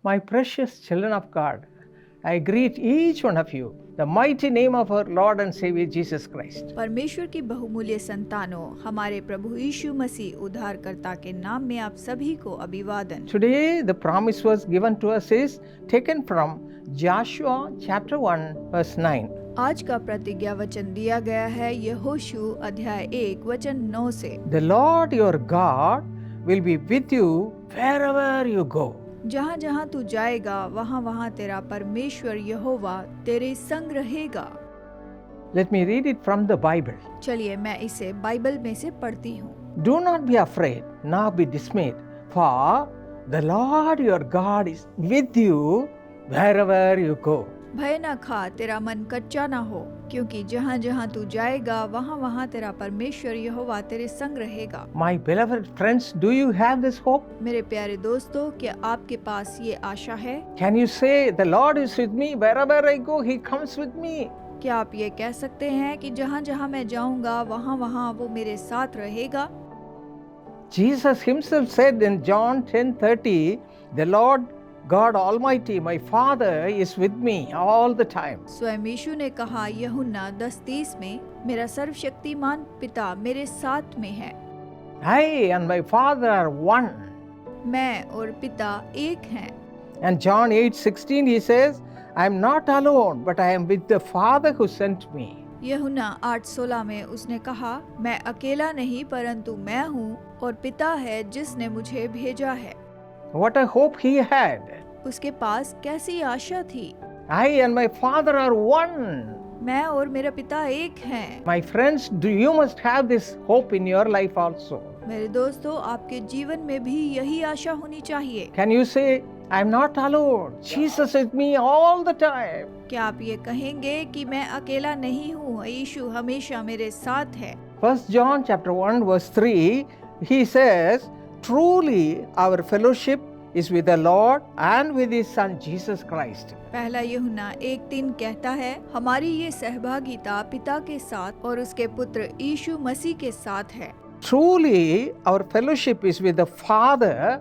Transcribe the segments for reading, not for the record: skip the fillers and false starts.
My precious children of God, I greet each one of you, the mighty name of our Lord and Savior Jesus Christ. परमेश्वर की बहुमूल्य संतानों, हमारे प्रभु यीशु मसीह उद्धारकर्ता के नाम में आप सभी को अभिवादन। Today, the promise was given to us is taken from Joshua chapter 1 verse 9. आज का प्रतिज्ञा वचन दिया गया है यहोशू अध्याय 1 वचन 9 से। The Lord your God will be with you wherever you go. जहाँ जहाँ तू जाएगा वहाँ वहाँ तेरा परमेश्वर यहोवा तेरे संग रहेगा। Let me read it from the Bible. चलिए मैं इसे बाइबल में से पढ़ती हूँ। Do not be afraid, nor be dismayed, for the Lord your God is with you wherever you go. भय न खा, तेरा मन कच्चा न हो, क्योंकि जहाँ जहाँ तू जाएगा वहाँ वहाँ तेरा परमेश्वर यहोवा तेरे संग रहेगा। My beloved friends, do you have this hope? मेरे प्यारे दोस्तों, क्या आपके पास ये आशा है? Can you say, the Lord is with me, wherever I go, He comes with me? क्या आप ये कह सकते हैं कि जहाँ जहाँ मैं जाऊँगा वहाँ वहाँ वो मेरे साथ रहेगा? Jesus Himself said in John 10:30, the Lord God Almighty, my Father, is with me all the time. स्वयं यीशु ने कहा यूहन्ना 10:30 में, मेरा सर्वशक्तिमान पिता मेरे साथ में है। I and my Father are one. मैं और पिता एक हैं। And John 8:16 he says, I am not alone, but I am with the Father who sent me. यूहन्ना 8:16 में उसने कहा, मैं अकेला नहीं परंतु मैं हूँ और पिता है जिसने मुझे भेजा है। What a hope he had. उसके पास कैसी आशा थी। I and my Father are one. मैं और मेरा पिता एक हैं। My friends, you must have this hope in your life also. मेरे दोस्तों, आपके जीवन में भी यही आशा होनी चाहिए। Can you say, I am not alone. Jesus is with me all the time. क्या आप ये कहेंगे कि मैं अकेला नहीं हूँ, यीशु हमेशा मेरे साथ है। 1 John chapter 1 verse 3, he says, truly our fellowship is with the Lord and with His Son Jesus Christ. पहला यूहन्ना 1:3 कहता है, हमारी ये सहभागिता पिता के साथ और उसके पुत्र यीशु मसीह के साथ है। Truly our fellowship is with the Father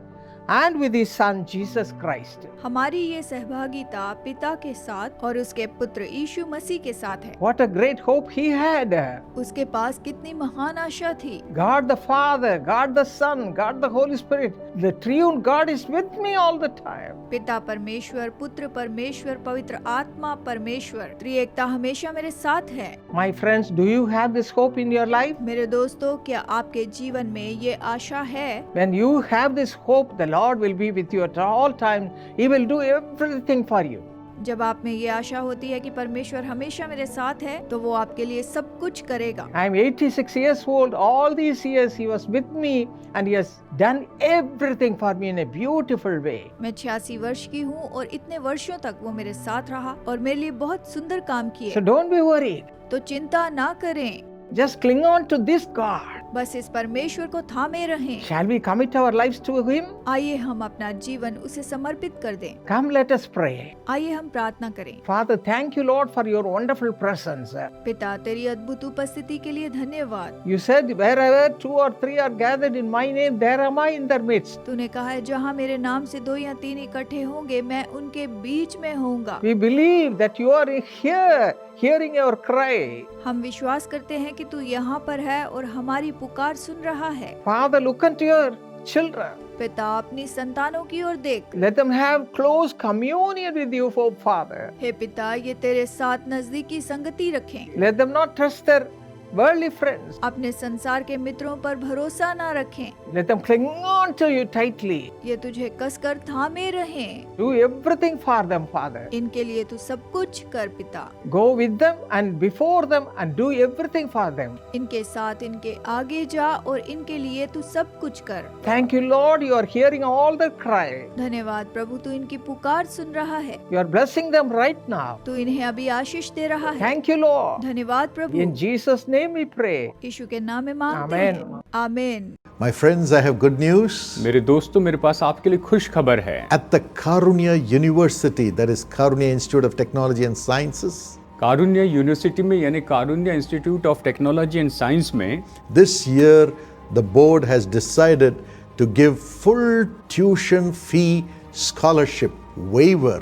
and with His Son Jesus Christ. हमारी ये सहभागिता पिता के साथ और उसके पुत्र यीशु मसीह के साथ है। What a great hope he had. उसके पास कितनी महान आशा थी। God the Father, God the Son, God the Holy Spirit, the triune God is with me all the time. पिता परमेश्वर, पुत्र परमेश्वर, पवित्र आत्मा परमेश्वर, त्रिएकता हमेशा मेरे साथ है। My friends, do you have this hope in your life? मेरे दोस्तों, क्या आपके जीवन में ये आशा है? When you have this hope, the Lord will be with you at all times. He will do everything for you. जब आप में ये आशा होती है कि परमेश्वर हमेशा मेरे साथ है, तो वो आपके लिए सब कुछ करेगा। I am 86 years old. All these years He was with me and He has done everything for me in a beautiful way. मैं 86 वर्ष की हूँ और इतने वर्षों तक वो मेरे साथ रहा और मेरे लिए बहुत सुंदर काम किए। So don't be worried. तो चिंता ना करें, Just cling on to this God. बस इस परमेश्वर को थामे रहें। Shall we commit our lives to Him? आइए हम अपना जीवन उसे समर्पित कर दें। Come, let us pray. आइए हम प्रार्थना करें। Father, thank you, Lord, for your wonderful presence. पिता, तेरी अद्भुत उपस्थिति के लिए धन्यवाद। You said, wherever 2 or 3 are gathered in my name, there am I in their midst. तूने कहा है, जहाँ मेरे नाम से 2 या 3 इकट्ठे होंगे, मैं उनके बीच में होऊंगा। We believe that you are here, hearing our cry. हम विश्वास करते हैं कि तू यहाँ पर है और हमारी पुकार सुन रहा है। Father, look unto your children. पिता, अपनी संतानों की ओर देख। Let them have close communion with you, Father. हे पिता, ये तेरे साथ नजदीकी संगति रखें। Let them not trust their worldly friends. अपने संसार के मित्रों पर भरोसा ना रखें। Let them cling on to you tightly. ये तुझे कसकर थामे रहें। Do everything for them, Father. इनके लिए तू सब कुछ कर पिता। Go with them and before them and do everything for them. इनके साथ, इनके आगे जा और इनके लिए तू सब कुछ कर। Thank you, Lord. You are hearing all their cry. धन्यवाद प्रभु, तू इनकी पुकार सुन रहा है। You are blessing them right now. तू इन्हें अभी आशीष दे रहा है। Thank you, Lord. धन्यवाद प्रभु। In Jesus' name we pray. यीशु के नाम में मांगते Amen. हैं। आमीन। My friends, I have good news. मेरे दोस्तों, मेरे पास आपके लिए खुश खबर है। At the Karunya University, that is Karunya Institute of Technology and Sciences, Karunya university में यानी Karunya institute of technology and science में this year the board has decided to give full tuition fee scholarship waiver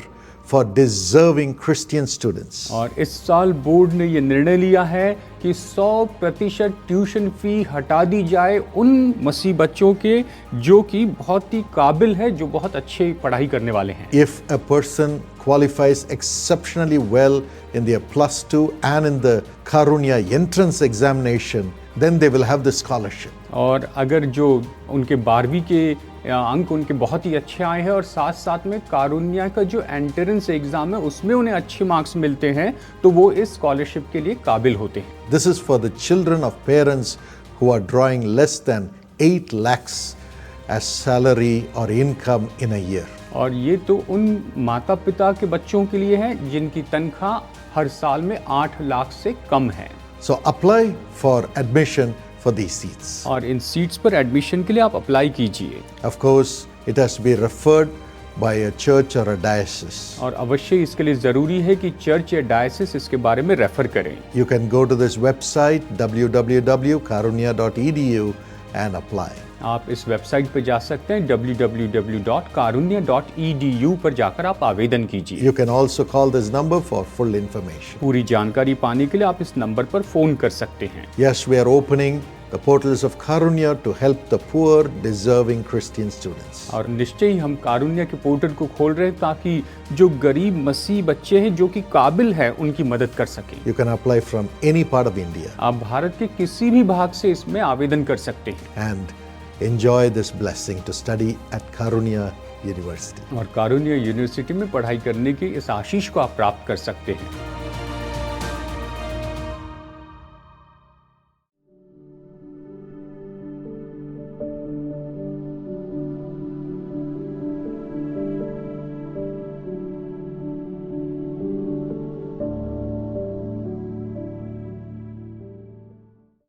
for deserving Christian students. और इस साल board ने ये निर्णय लिया है कि 100% ट्यूशन फी हटा दी जाए उन मसीह बच्चों के जो कि बहुत ही काबिल है, जो बहुत अच्छे पढ़ाई करने वाले हैं। If a person qualifies exceptionally well in their plus 2 and in the Karunya entrance examination, then they will have the scholarship. और अगर जो उनके 12वीं के अंक उनके बहुत ही अच्छे आए हैं और साथ साथ में कारुण्या का जो एंट्रेंस एग्जाम है उसमें उन्हें अच्छे मार्क्स मिलते हैं, तो वो इस स्कॉलरशिप के लिए काबिल होते हैं। This is for the children of parents who are drawing less than 8 lakhs as salary or income in a year. और ये तो उन माता पिता के बच्चों के लिए है जिनकी तनख्वाह हर साल में 8 लाख से कम है। So apply for admission for these seats. और इन सीट्स पर एडमिशन के लिए आप अप्लाई कीजिए। Of course, it has to be referred by a church or a diocese. और अवश्य इसके लिए ज़रूरी है कि चर्च या डायसिस इसके बारे में रेफर करें। You can go to this website www.karunya.edu and apply. आप इस वेबसाइट पर जा सकते हैं www.karunya.edu पर जाकर आप आवेदन कीजिए। You can also call this number for full information. पूरी जानकारी पाने के लिए आप इस नंबर पर फ़ोन कर सकते हैं। Yes, we are opening the portals of Karunya to help the poor, deserving Christian students. और निश्चय ही हम कारुण्य के पोर्टल को खोल रहे हैं ताकि जो गरीब मसीह बच्चे हैं जो कि काबिल है उनकी मदद कर सकें। You can apply from any part of India आप भारत के किसी भी भाग से इसमें आवेदन कर सकते हैं and enjoy this blessing to study at Karunya University. और कारुण्य यूनिवर्सिटी में पढ़ाई करने की इस आशीष को आप प्राप्त कर सकते हैं।